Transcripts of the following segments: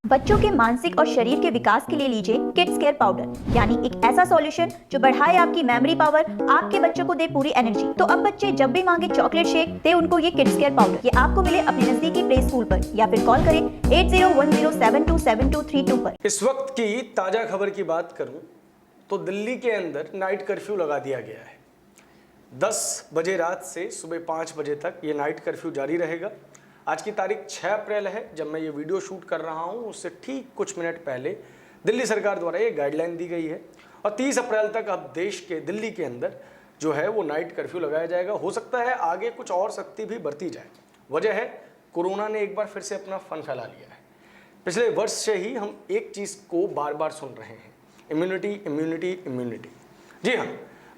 बच्चों के मानसिक और शरीर के विकास के लिए लीजिए किड्स केयर पाउडर, यानी एक ऐसा सॉल्यूशन जो बढ़ाए आपकी मेमोरी पावर, आपके बच्चों को दे पूरी एनर्जी। तो अब बच्चे जब भी मांगे चॉकलेट शेक, दे उनको ये किड्स केयर पाउडर। ये आपको मिले अपने नजदीकी प्ले स्कूल पर या फिर कॉल करें 8010727232 पर। इस वक्त की ताजा खबर की बात करूं तो दिल्ली के अंदर नाइट कर्फ्यू लगा दिया गया है। 10 बजे रात से सुबह 5 बजे तक ये नाइट कर्फ्यू जारी रहेगा। आज की तारीख 6 अप्रैल है। जब मैं ये वीडियो शूट कर रहा हूँ उससे ठीक कुछ मिनट पहले दिल्ली सरकार द्वारा ये गाइडलाइन दी गई है और 30 अप्रैल तक अब देश के दिल्ली के अंदर जो है वो नाइट कर्फ्यू लगाया जाएगा। हो सकता है आगे कुछ और सख्ती भी बरती जाए। वजह है कोरोना ने एक बार फिर से अपना फन फैला लिया है। पिछले वर्ष से ही हम एक चीज़ को बार बार सुन रहे हैं, इम्यूनिटी इम्यूनिटी इम्यूनिटी। जी हाँ,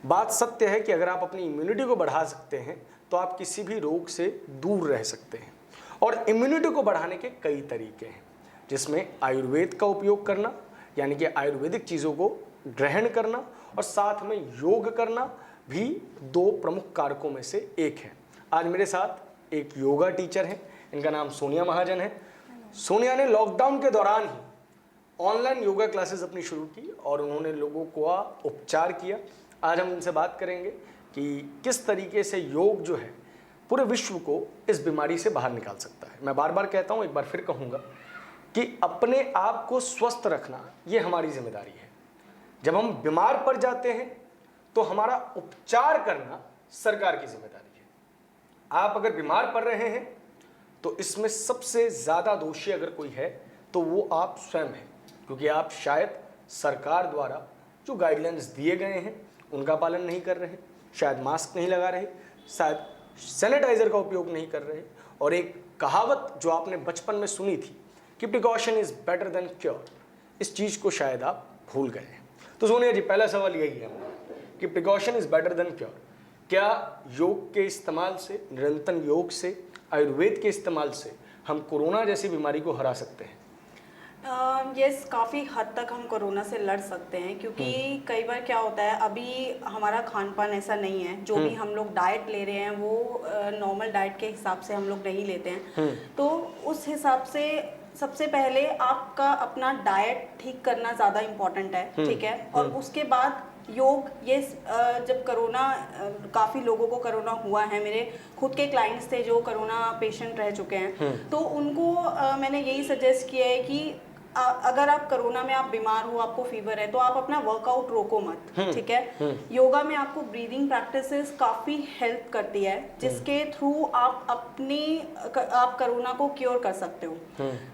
बात सत्य है कि अगर आप अपनी इम्यूनिटी को बढ़ा सकते हैं तो आप किसी भी रोग से दूर रह सकते हैं। और इम्यूनिटी को बढ़ाने के कई तरीके हैं, जिसमें आयुर्वेद का उपयोग करना, यानी कि आयुर्वेदिक चीज़ों को ग्रहण करना, और साथ में योग करना भी 2 प्रमुख कारकों में से एक है। आज मेरे साथ एक योगा टीचर हैं, इनका नाम सोनिया महाजन है। सोनिया ने लॉकडाउन के दौरान ही ऑनलाइन योगा क्लासेस अपनी शुरू की और उन्होंने लोगों को उपचार किया। आज हम इनसे बात करेंगे कि किस तरीके से योग जो है पूरे विश्व को इस बीमारी से बाहर निकाल सकता है। मैं बार बार कहता हूँ, एक बार फिर कहूँगा कि अपने आप को स्वस्थ रखना ये हमारी जिम्मेदारी है। जब हम बीमार पड़ जाते हैं तो हमारा उपचार करना सरकार की जिम्मेदारी है। आप अगर बीमार पड़ रहे हैं तो इसमें सबसे ज़्यादा दोषी अगर कोई है तो वो आप स्वयं हैं, क्योंकि आप शायद सरकार द्वारा जो गाइडलाइंस दिए गए हैं उनका पालन नहीं कर रहे, शायद मास्क नहीं लगा रहे, शायद सैनिटाइजर का उपयोग नहीं कर रहे। और एक कहावत जो आपने बचपन में सुनी थी कि precaution is better than cure, इस चीज़ को शायद आप भूल गए हैं। तो सोनिया जी, पहला सवाल यही है कि precaution is better than cure. क्या योग के इस्तेमाल से, निरंतर योग से, आयुर्वेद के इस्तेमाल से हम कोरोना जैसी बीमारी को हरा सकते हैं? यस, काफ़ी हद तक हम कोरोना से लड़ सकते हैं, क्योंकि कई बार क्या होता है, अभी हमारा खान पान ऐसा नहीं है, जो भी हम लोग डाइट ले रहे हैं वो नॉर्मल डाइट के हिसाब से हम लोग नहीं लेते हैं। तो उस हिसाब से सबसे पहले आपका अपना डाइट ठीक करना ज़्यादा इम्पोर्टेंट है, ठीक है। और उसके बाद योग, ये जब कोरोना, काफ़ी लोगों को कोरोना हुआ है, मेरे खुद के क्लाइंट्स थे जो कोरोना पेशेंट रह चुके हैं, तो उनको मैंने यही सजेस्ट किया है कि अगर आप कोरोना में आप बीमार हो, आपको फीवर है, तो आप अपना वर्कआउट रोको मत, ठीक है। योगा में आपको ब्रीदिंग प्रैक्टिसेस काफ़ी हेल्प करती है, जिसके थ्रू आप कोरोना को क्योर कर सकते हो।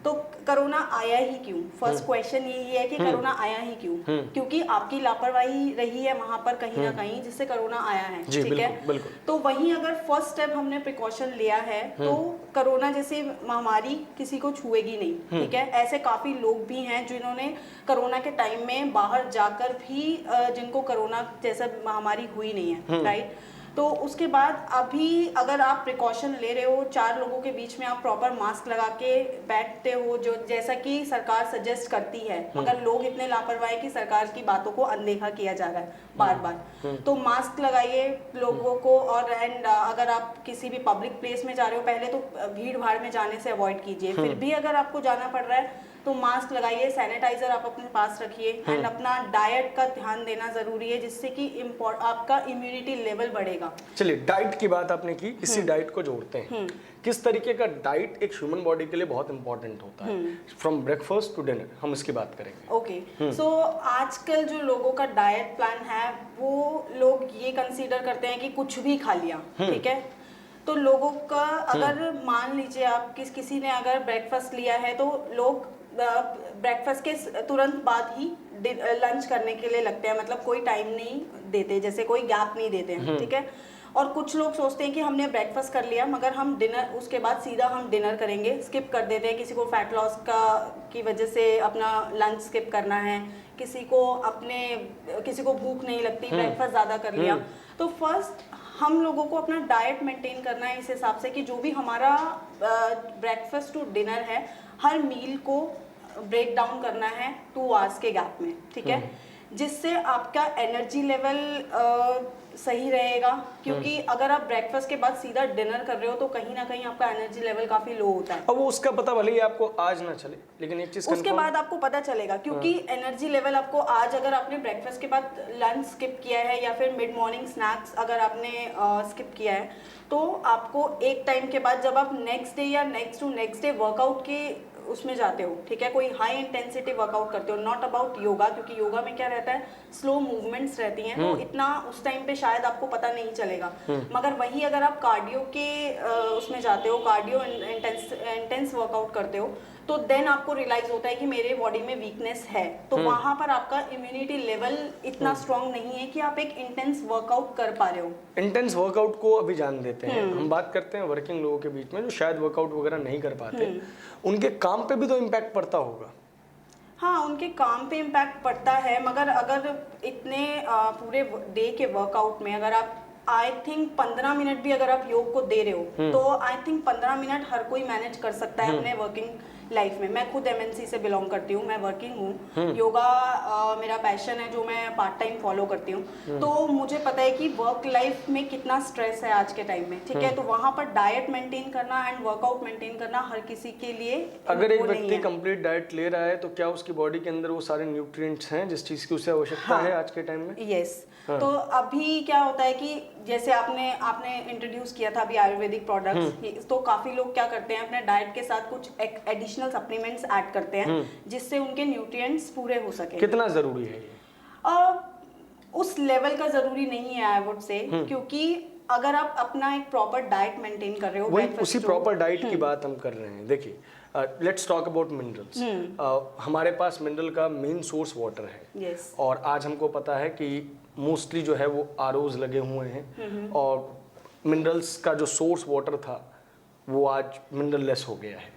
तो कोरोना आया ही क्यों? फर्स्ट क्वेश्चन यही है कि कोरोना आया ही क्यों? क्योंकि आपकी लापरवाही रही है वहां पर कहीं ना कहीं, जिससे कोरोना आया है, ठीक है। तो वहीं अगर फर्स्ट स्टेप हमने प्रिकॉशन लिया है तो कोरोना जैसी महामारी किसी को छुएगी नहीं, ठीक है। ऐसे काफी लोग भी हैं जिन्होंने कोरोना के टाइम में बाहर जाकर भी जिनको कोरोना जैसा महामारी हुई नहीं है, राइट। तो उसके बाद अभी अगर आप प्रिकॉशन ले रहे हो, 4 लोगों के बीच में आप प्रॉपर मास्क लगा के बैठते हो, जो जैसा कि सरकार सजेस्ट करती है, मगर लोग इतने लापरवाह है कि सरकार की बातों को अनदेखा किया जा रहा है बार बार। तो मास्क लगाइए लोगों को। और अगर आप किसी भी पब्लिक प्लेस में जा रहे हो, पहले तो भीड़ भाड़ में जाने से अवॉइड कीजिए, फिर भी अगर आपको जाना पड़ रहा है तो मास्क लगाइए, सैनिटाइजर आप अपने पास रखिए, एंड अपना डाइट का ध्यान देना जरूरी है, जिससे कि आपका इम्यूनिटी लेवल बढ़ेगा। चलिए, डाइट की बात आपने की, इसी डाइट को जोड़ते हैं। किस तरीके का डाइट एक ह्यूमन बॉडी के लिए बहुत इंपॉर्टेंट होता है, फ्रॉम ब्रेकफास्ट टू डिनर, हम इसकी बात करेंगे। ओके, सो आजकल जो लोगों का डाइट प्लान है वो लोग ये कंसीडर करते हैं कि कुछ भी खा लिया, ठीक है। तो लोगों का अगर मान लीजिए आप किसी ने अगर ब्रेकफास्ट लिया है तो लोग ब्रेकफास्ट के तुरंत बाद ही लंच करने के लिए लगते हैं, मतलब कोई टाइम नहीं देते, जैसे कोई गैप नहीं देते हैं, ठीक है। और कुछ लोग सोचते हैं कि हमने ब्रेकफास्ट कर लिया मगर हम डिनर, उसके बाद सीधा हम डिनर करेंगे, स्किप कर देते हैं। किसी को फैट लॉस की वजह से अपना लंच स्किप करना है, किसी को भूख नहीं लगती, ब्रेकफास्ट ज़्यादा कर लिया। तो फर्स्ट हम लोगों को अपना डाइट मेंटेन करना है इस हिसाब से कि जो भी हमारा ब्रेकफास्ट टू डिनर है, हर मील को ब्रेक डाउन करना है 2 आवर्स के गैप में, ठीक है। जिससे आपका एनर्जी लेवल सही रहेगा, क्योंकि अगर आप ब्रेकफास्ट के बाद सीधा डिनर कर रहे हो तो कहीं ना कहीं आपका एनर्जी लेवल काफी लो होता है। अब वो उसका पता भले ही आपको आज ना चले, लेकिन एक चीज उसके बाद आपको पता चलेगा, क्योंकि एनर्जी लेवल आपको आज, अगर आपने ब्रेकफास्ट के बाद लंच स्किप किया है या फिर मिड मॉर्निंग स्नैक्स अगर आपने स्किप किया है, तो आपको एक टाइम के बाद जब आप नेक्स्ट डे या next to next day workout के उसमें जाते हो, ठीक है, कोई हाई इंटेंसिटी वर्कआउट करते हो, नॉट अबाउट योगा, क्योंकि योगा में क्या रहता है, स्लो मूवमेंट्स रहती हैं, तो इतना उस टाइम पे शायद आपको पता नहीं चलेगा। मगर वही अगर आप कार्डियो के उसमें जाते हो, कार्डियो इंटेंस वर्कआउट करते हो, तो देन आपको रियलाइज होता है कि मेरे बॉडी में वीकनेस है, तो वहां पर आपका इम्यूनिटी लेवल इतना स्ट्रांग नहीं है कि आप एक इंटेंस वर्कआउट कर पा रहे हो। इंटेंस वर्कआउट को अभी जान देते हैं, हम बात करते हैं वर्किंग लोगों के बीच में जो शायद वर्कआउट वगैरह नहीं कर पाते, उनके काम पे भी तो इम्पैक्ट पड़ता होगा। हाँ, उनके काम पे इम्पैक्ट पड़ता है, मगर अगर इतने पूरे डे के वर्कआउट में अगर आप आई थिंक 15 मिनट भी अगर आप योग को दे रहे हो, तो आई थिंक 15 मिनट हर कोई मैनेज कर सकता है अपने वर्किंग लाइफ में। मैं खुद एमएनसी से बिलोंग करती हूँ, मैं वर्किंग हूँ, योगा मेरा पैशन है जो मैं पार्ट टाइम फॉलो करती हूँ, तो मुझे पता है कि वर्क लाइफ में कितना स्ट्रेस है आज के टाइम में, ठीक है, तो वहाँ पर डाइट मेंटेन करना एंड वर्कआउट मेंटेन करना हर किसी के लिए अगर एक व्यक्ति कंप्लीट डाइट ले रहा है तो क्या उसकी बॉडी के अंदर वो सारे न्यूट्रिएंट्स हैं जिस चीज की उसे आवश्यकता है आज के टाइम में? यस। तो अभी क्या होता है कि जैसे आपने इंट्रोड्यूस किया था अभी आयुर्वेदिक प्रोडक्ट्स, तो काफी लोग क्या करते हैं अपने डाइट के साथ कुछ एडिशनल सप्लीमेंट्स ऐड करते हैं जिससे उनके न्यूट्रिएंट्स पूरे हो सके। कितना जरूरी है ये? उस लेवल का जरूरी नहीं है आई वुड से, क्योंकि अगर आप अपना एक प्रॉपर डाइट मेंटेन कर रहे हो, वही उसी प्रॉपर डाइट की बात हम कर रहे हैं। देखिए, लेट्स टॉक अबाउट मिनरल्स। हमारे पास मिनरल का मेन सोर्स वाटर है, yes. और आज हमको पता है कि मोस्टली जो है वो आरओज लगे हुए हैं, और मिनरल्स का जो सोर्स वाटर था वो आज मिनरल लेस हो गया है,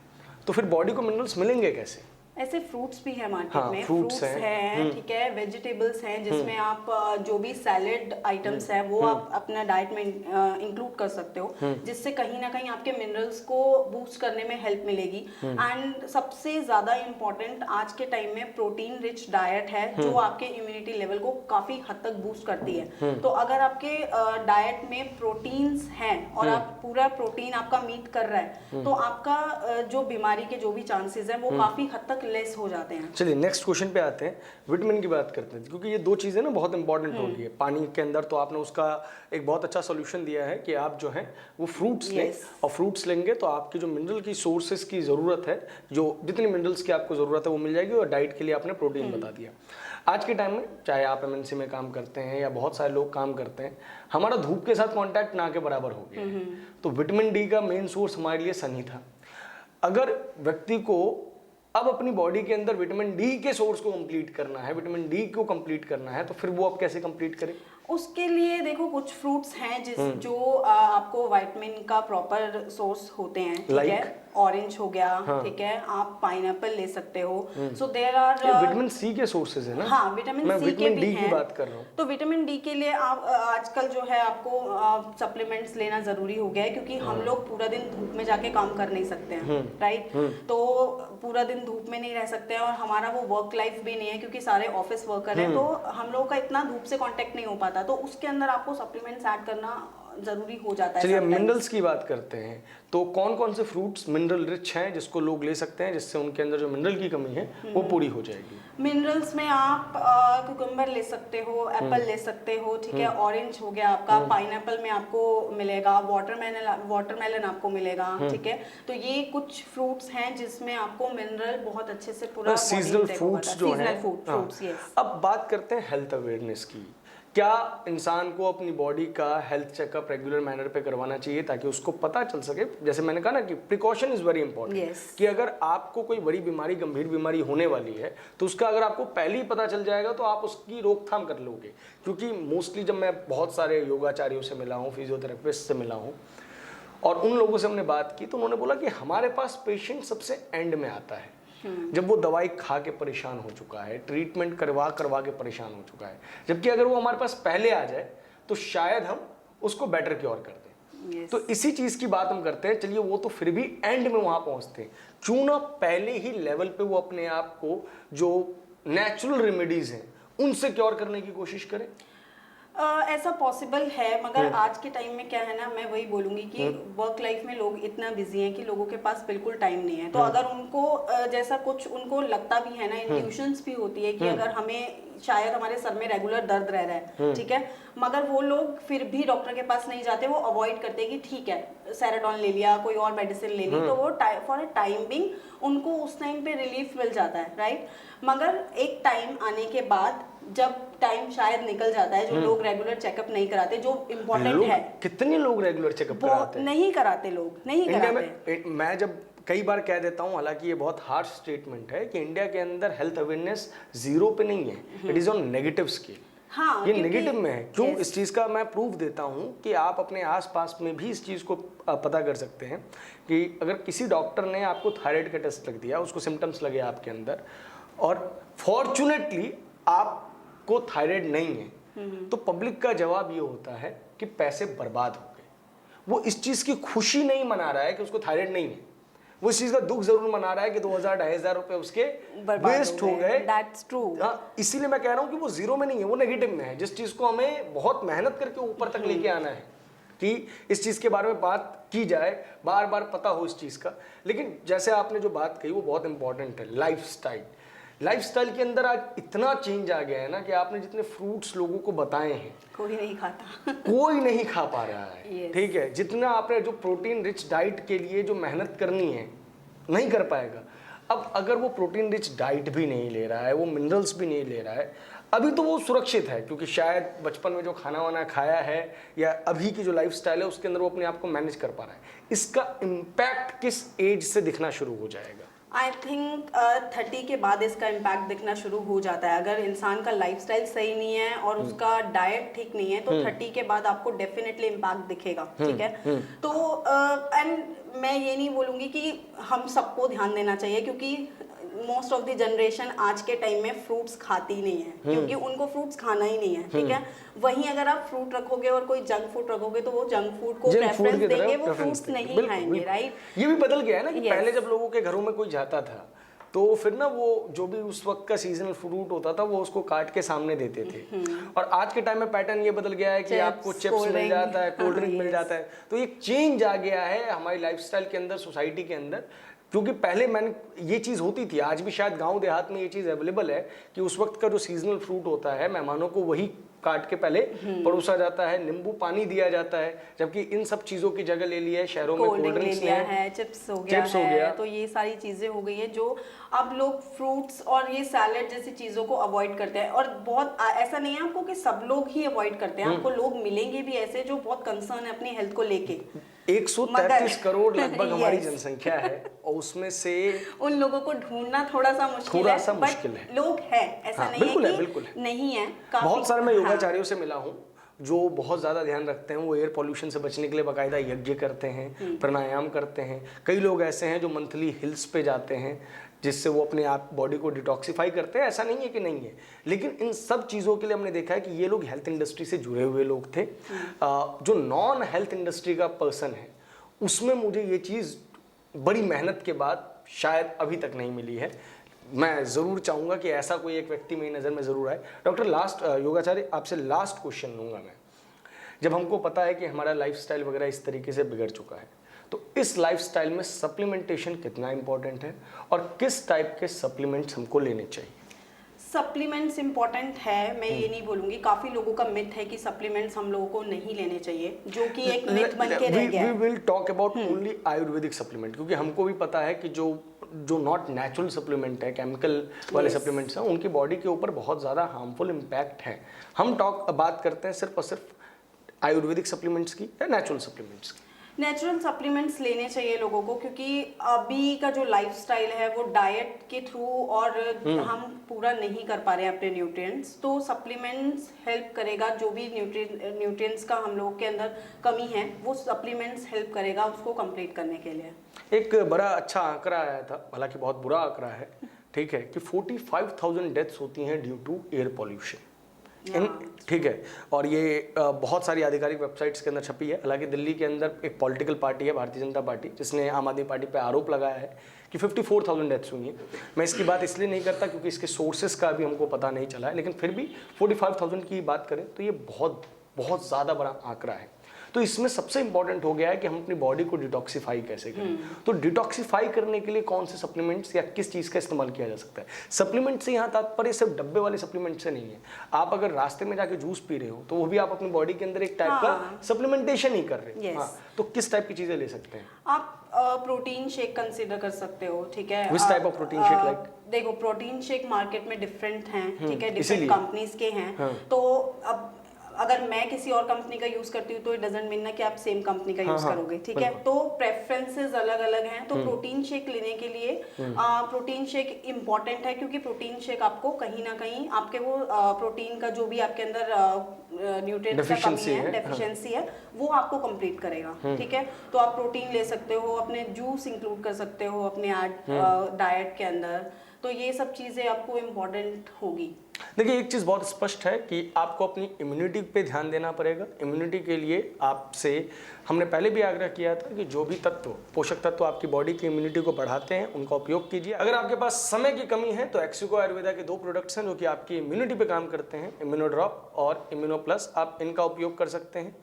तो फिर बॉडी को मिनरल्स मिलेंगे कैसे? ऐसे फ्रूट्स भी है मार्केट हाँ, में, फ्रूट्स हैं, ठीक है, वेजिटेबल्स हैं जिसमें आप जो भी सैलेड आइटम्स है वो आप अपना डाइट में इंक्लूड कर सकते हो, जिससे कहीं ना कहीं आपके मिनरल्स को बूस्ट करने में हेल्प मिलेगी। एंड सबसे ज्यादा इम्पोर्टेंट आज के टाइम में प्रोटीन रिच डाइट है जो आपके इम्यूनिटी लेवल को काफी हद तक बूस्ट करती है। तो अगर आपके डाइट में प्रोटीन्स हैं और आप पूरा प्रोटीन आपका मीट कर रहा है, तो आपका जो बीमारी के जो भी चांसेस है वो काफी हद तक लेस हो जाते हैं। चलिए नेक्स्ट क्वेश्चन पे आते हैं, विटामिन की बात करते हैं, क्योंकि ये दो चीजें ना बहुत इंपॉर्टेंट होती है पानी के अंदर। तो आपने उसका एक बहुत अच्छा सॉल्यूशन दिया है कि आप जो है वो फ्रूट्स लें, और फ्रूट्स लेंगे तो आपकी जो मिनरल की सोर्सेज की ज़रूरत है, जो जितनी मिनरल्स की आपको ज़रूरत है वो मिल जाएगी, और डाइट के लिए आपने प्रोटीन बता दिया। आज के टाइम में चाहे आप एमएनसी में काम करते हैं या बहुत सारे लोग काम करते हैं, हमारा धूप के साथ कॉन्टैक्ट ना के बराबर हो गया है, तो विटामिन डी का मेन सोर्स हमारे लिए सन ही था। अगर व्यक्ति को अब अपनी बॉडी के अंदर विटामिन डी के सोर्स को कंप्लीट करना है, विटामिन डी को कंप्लीट करना है, तो फिर वो आप कैसे कंप्लीट करें? उसके लिए देखो कुछ फ्रूट्स हैं जो आपको विटामिन का प्रॉपर सोर्स होते हैं, ठीक है, ऑरेंज हो गया, ठीक है, आप पाइनएप्पल ले सकते हो। So there are vitamin C के सोर्सेज है ना? हाँ, विटामिन सी के भी हैं। की बात कर रहा हूँ। तो विटामिन डी के लिए आप आजकल जो है आपको सप्लीमेंट्स लेना जरूरी हो गया है, क्योंकि हम लोग पूरा दिन धूप में जाके काम कर नहीं सकते हैं, राइट? तो पूरा दिन धूप में नहीं रह सकते हैं, और हमारा वो वर्क लाइफ भी नहीं है क्योंकि सारे ऑफिस वर्कर हैं, तो हम लोग का इतना धूप से कांटेक्ट नहीं हो पाता, तो उसके अंदर आपको सप्लीमेंट्स ऐड करना जरूरी हो जाता है। चलिए मिनरल्स की बात करते हैं, तो कौन कौन से फ्रूट्स मिनरल रिच हैं जिसको लोग ले सकते हैं, जिससे उनके अंदर जो मिनरल की कमी है वो पूरी हो जाएगी? मिनरल्स में आप कुकुम्बर ले सकते हो, एप्पल ले सकते हो, ठीक है, ऑरेंज हो गया आपका, पाइनएप्पल में आपको मिलेगा, वाटरमेलन आपको मिलेगा, ठीक है। तो ये कुछ फ्रूट्स हैं जिसमें आपको मिनरल बहुत अच्छे से पूरा सीजनल फ्रूट्स जो हैं। Fruits, yes. अब बात करते हैं हेल्थ अवेयरनेस की। क्या इंसान को अपनी बॉडी का हेल्थ चेकअप रेगुलर मैनर पे करवाना चाहिए ताकि उसको पता चल सके? जैसे मैंने कहा ना कि प्रिकॉशन इज वेरी इंपॉर्टेंट, कि अगर आपको कोई बड़ी बीमारी, गंभीर बीमारी होने वाली है, तो उसका अगर आपको पहले ही पता चल जाएगा तो आप उसकी रोकथाम कर लोगे। क्योंकि मोस्टली जब मैं बहुत सारे योगाचार्यों से मिला हूँ, फिजियोथेरेपिस्ट से मिला हूँ, और उन लोगों से हमने बात की, तो उन्होंने बोला कि हमारे पास पेशेंट सबसे एंड में आता है, जब वो दवाई खा के परेशान हो चुका है, ट्रीटमेंट करवा के परेशान हो चुका है। जबकि अगर वो हमारे पास पहले आ जाए तो शायद हम उसको बेटर क्योर कर दें। तो इसी चीज की बात हम करते हैं। चलिए, वो तो फिर भी एंड में वहां पहुंचते हैं, क्यों ना पहले ही लेवल पे वो अपने आप को जो नेचुरल रेमेडीज हैं उनसे क्योर करने की कोशिश करें? ऐसा पॉसिबल है, मगर आज के टाइम में क्या है ना, मैं वही बोलूंगी कि वर्क लाइफ में लोग इतना बिजी हैं कि लोगों के पास बिल्कुल टाइम नहीं है। तो अगर उनको जैसा कुछ उनको लगता भी है ना, इंट्यूशंस भी होती है कि अगर हमें शायद हमारे सर में रेगुलर दर्द रह रहा है, ठीक है, मगर वो लोग फिर भी डॉक्टर के पास नहीं जाते, वो अवॉइड करते हैं कि ठीक है सेराटोन ले लिया, कोई और मेडिसिन ले ली, तो वो फॉर अ टाइम बिंग उनको उस टाइम पे रिलीफ मिल जाता है, राइट। मगर एक टाइम आने के बाद जब टाइम शायद निकल जाता है, जो लोग रेगुलर चेकअप नहीं कराते, जो इम्पोर्टेंट है। कितने लोग रेगुलर चेकअप कराते हैं? नहीं कराते लोग, नहीं इंडिया कराते। में मैं जब कई बार कह देता हूं, हालांकि ये बहुत हार्श स्टेटमेंट है, कि इंडिया के अंदर हेल्थ अवेयरनेस 0 पे नहीं है, it is on negative scale. हाँ, ये नेगेटिव में है। क्यों? yes. इस चीज़ का मैं प्रूफ देता हूं कि आप अपने आसपास में भी इस चीज़ को पता कर सकते हैं कि अगर किसी डॉक्टर ने आपको थायराइड का टेस्ट लग दिया, उसको सिम्टम्स लगे आपके अंदर, और फॉर्चुनेटली आपको थायराइड नहीं है, तो पब्लिक का जवाब ये होता है कि पैसे बर्बाद हो गए। वो इस चीज़ की खुशी नहीं मना रहा है कि उसको थायराइड नहीं है, वो इस चीज का दुख जरूर मना रहा है कि 2000-2500 रुपए उसके वेस्ट हो गए। That's true. हाँ, इसीलिए मैं कह रहा हूँ कि वो 0 में नहीं है, वो नेगेटिव में है, जिस चीज को हमें बहुत मेहनत करके ऊपर तक लेके आना है कि इस चीज के बारे में बात की जाए, बार बार पता हो इस चीज का। लेकिन जैसे आपने जो बात कही वो बहुत इंपॉर्टेंट है, लाइफस्टाइल के अंदर आज इतना चेंज आ गया है ना कि आपने जितने फ्रूट्स लोगों को बताए हैं, कोई नहीं खाता कोई नहीं खा पा रहा है। yes. ठीक है, जितना आपने जो प्रोटीन रिच डाइट के लिए जो मेहनत करनी है नहीं कर पाएगा। अब अगर वो प्रोटीन रिच डाइट भी नहीं ले रहा है, वो मिनरल्स भी नहीं ले रहा है, अभी तो वो सुरक्षित है क्योंकि शायद बचपन में जो खाना वाना खाया है या अभी की जो लाइफस्टाइल है उसके अंदर वो अपने आप को मैनेज कर पा रहा है। इसका इम्पैक्ट किस एज से दिखना शुरू हो जाएगा? आई थिंक 30 के बाद इसका इम्पैक्ट दिखना शुरू हो जाता है। अगर इंसान का लाइफस्टाइल सही नहीं है और उसका डाइट ठीक नहीं है तो 30 के बाद आपको डेफिनेटली इम्पैक्ट दिखेगा, ठीक है। तो एंड मैं ये नहीं बोलूँगी कि हम सबको ध्यान देना चाहिए, क्योंकि मोस्ट ऑफ द जनरेशन आज के टाइम में फ्रूट्स खाती नहीं है, क्योंकि उनको फ्रूट्स खाना ही नहीं है, ठीक है। वहीं अगर आप फ्रूट रखोगे और कोई जंक फूड रखोगे तो वो जंक फूड को प्रेफरेंस देंगे, वो फ्रूट्स नहीं खाएंगे, राइट। ये भी बदल गया है ना कि Yes. पहले जब लोगों के घरों में कोई जाता था तो फिर ना वो जो भी उस वक्त का सीजनल फ्रूट होता था वो उसको काट के सामने देते थे। और आज के टाइम में पैटर्न ये बदल गया है कि आपको चिप्स मिल जाता है, कोल्ड ड्रिंक मिल जाता है। तो एक चेंज आ गया है हमारी लाइफस्टाइल के अंदर, सोसाइटी के अंदर। क्योंकि पहले मैंने ये चीज़ होती थी, आज भी शायद गांव देहात में ये चीज़ अवेलेबल है कि उस वक्त का जो सीजनल फ्रूट होता है मेहमानों को वही काट के पहले परोसा जाता है, नींबू पानी दिया जाता है, जबकि इन सब चीज़ों की जगह ले लिया है शहरों में कोल्ड ड्रिंक्स लिया है, चिप्स हो गया, तो ये सारी चीज़ें हो गई है जो अब लोग फ्रूट्स और ये सैलेड जैसी चीज़ों को अवॉइड करते हैं। और बहुत ऐसा नहीं है आपको कि सब लोग ही अवॉइड करते हैं, आपको लोग मिलेंगे भी ऐसे जो बहुत कंसर्न है अपनी हेल्थ को लेके। 133 करोड़ लगभग हमारी जनसंख्या है और उसमें से उन लोगों को ढूंढना थोड़ा सा मुश्किल है। लोग हैं, ऐसा हाँ, नहीं है कि बिल्कुल नहीं है। बहुत सारे मैं योगाचार्यों से मिला हूँ जो बहुत ज़्यादा ध्यान रखते हैं, वो एयर पॉल्यूशन से बचने के लिए बाकायदा यज्ञ करते हैं, प्राणायाम करते हैं। कई लोग ऐसे हैं जो मंथली हिल्स पे जाते हैं जिससे वो अपने आप बॉडी को डिटॉक्सिफाई करते हैं। ऐसा नहीं है कि नहीं है, लेकिन इन सब चीज़ों के लिए हमने देखा है कि ये लोग हेल्थ इंडस्ट्री से जुड़े हुए लोग थे। जो नॉन हेल्थ इंडस्ट्री का पर्सन है उसमें मुझे ये चीज़ बड़ी मेहनत के बाद शायद अभी तक नहीं मिली है। मैं ज़रूर चाहूँगा कि ऐसा कोई एक व्यक्ति मेरी नज़र में ज़रूर आए। डॉक्टर लास्ट योगाचार्य आपसे लास्ट क्वेश्चन लूँगा मैं। जब हमको पता है कि हमारा लाइफस्टाइल वगैरह इस तरीके से बिगड़ चुका है तो इस लाइफस्टाइल में सप्लीमेंटेशन कितना इंपॉर्टेंट है और किस टाइप के सप्लीमेंट्स हमको लेने चाहिए? सप्लीमेंट्स इंपॉर्टेंट है, मैं ये नहीं बोलूंगी। काफी लोगों का मिथ है कि सप्लीमेंट्स हम लोगों को नहीं लेने चाहिए, जो कि एक मिथ बन के रह गया है। We will talk about only Ayurvedic supplement, क्योंकि हमको भी पता है कि जो नॉट नेचुरल सप्लीमेंट है, केमिकल वाले सप्लीमेंट्स हैं, उनकी बॉडी के ऊपर बहुत ज़्यादा हार्मफुल इम्पैक्ट है। हम बात करते हैं सिर्फ और सिर्फ आयुर्वेदिक सप्लीमेंट्स की या नेचुरल सप्लीमेंट्स की? नेचुरल सप्लीमेंट्स लेने चाहिए लोगों को, क्योंकि अभी का जो लाइफस्टाइल है वो डाइट के थ्रू और हम पूरा नहीं कर पा रहे हैं अपने न्यूट्रिएंट्स। तो सप्लीमेंट्स हेल्प करेगा, जो भी न्यूट्रिएंट्स का हम लोगों के अंदर कमी है वो सप्लीमेंट्स हेल्प करेगा उसको कंप्लीट करने के लिए। एक बड़ा अच्छा आंकड़ा आया था, हालांकि बहुत बुरा आंकड़ा है, ठीक है, कि 45,000 डेथ्स होती हैं ड्यू टू एयर पॉल्यूशन। ठीक है। और ये बहुत सारी आधिकारिक वेबसाइट्स के अंदर छपी है। हालांकि दिल्ली के अंदर एक पॉलिटिकल पार्टी है, भारतीय जनता पार्टी, जिसने आम आदमी पार्टी पे आरोप लगाया है कि 54,000 डेथ्स हुई हैं। मैं इसकी बात इसलिए नहीं करता क्योंकि इसके सोर्सेस का भी हमको पता नहीं चला है, लेकिन फिर भी 45,000 की बात करें तो ये बहुत बहुत ज़्यादा बड़ा आंकड़ा है। तो इसमें सबसे इंपॉर्टेंट हो गया है कि हम अपनी बॉडी को डिटॉक्सिफाई कैसे करें। तो डिटॉक्सिफाई करने के लिए कौन से सप्लीमेंट्स या किस चीज़ का इस्तेमाल किया जा सकता है। सप्लीमेंट से यहाँ तात्पर्य सिर्फ डब्बे वाले सप्लीमेंट से नहीं है। आप अगर रास्ते में जाके जूस पी रहे हो तो वो भी आप अपनी बॉडी के अंदर एक टाइप का सप्लीमेंटेशन ही कर रहे हो। तो किस टाइप की चीज़ें ले सकते हैं आप? प्रोटीन शेक कंसीडर कर सकते हो, ठीक है। Which type of protein shake like? देखो, प्रोटीन शेक मार्केट में डिफरेंट हैं, ठीक है, डिफरेंट कंपनीज के हैं। तो अब अगर मैं किसी और कंपनी का यूज करती हूँ तो इट डजंट मीन ना कि आप सेम कंपनी का यूज करोगे, ठीक है। तो प्रेफरेंसेस अलग अलग हैं। तो प्रोटीन शेक लेने के लिए प्रोटीन शेक इम्पॉर्टेंट है, क्योंकि प्रोटीन शेक आपको कहीं ना कहीं आपके वो प्रोटीन का जो भी आपके अंदर न्यूट्रिएंट्स का कमी है, डेफिशिएंसी है, वो आपको कंप्लीट करेगा, ठीक है। तो आप प्रोटीन ले सकते हो, अपने जूस इंक्लूड कर सकते हो अपने डाइट के अंदर। तो ये सब चीज़ें आपको इम्पोर्टेंट होगी। देखिए, एक चीज़ बहुत स्पष्ट है कि आपको अपनी इम्यूनिटी पे ध्यान देना पड़ेगा। इम्यूनिटी के लिए आपसे हमने पहले भी आग्रह किया था कि जो भी तत्व, पोषक तत्व आपकी बॉडी की इम्यूनिटी को बढ़ाते हैं, उनका उपयोग कीजिए। अगर आपके पास समय की कमी है तो एक्सिको आयुर्वेदा के 2 प्रोडक्ट्स हैं जो कि आपकी इम्यूनिटी पे काम करते हैं, इम्यूनो ड्रॉप और इम्यूनो प्लस। आप इनका उपयोग कर सकते हैं।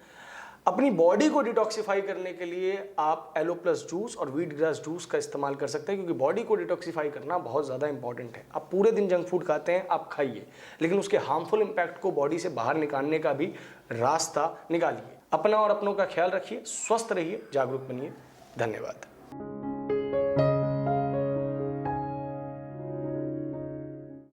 अपनी बॉडी को डिटॉक्सिफाई करने के लिए आप एलो प्लस जूस और व्हीट ग्रास जूस का इस्तेमाल कर सकते हैं, क्योंकि बॉडी को डिटॉक्सिफाई करना बहुत ज़्यादा इंपॉर्टेंट है। आप पूरे दिन जंक फूड खाते हैं, आप खाइए, लेकिन उसके हार्मफुल इम्पैक्ट को बॉडी से बाहर निकालने का भी रास्ता निकालिए। अपना और अपनों का ख्याल रखिए, स्वस्थ रहिए, जागरूक बनिए। धन्यवाद।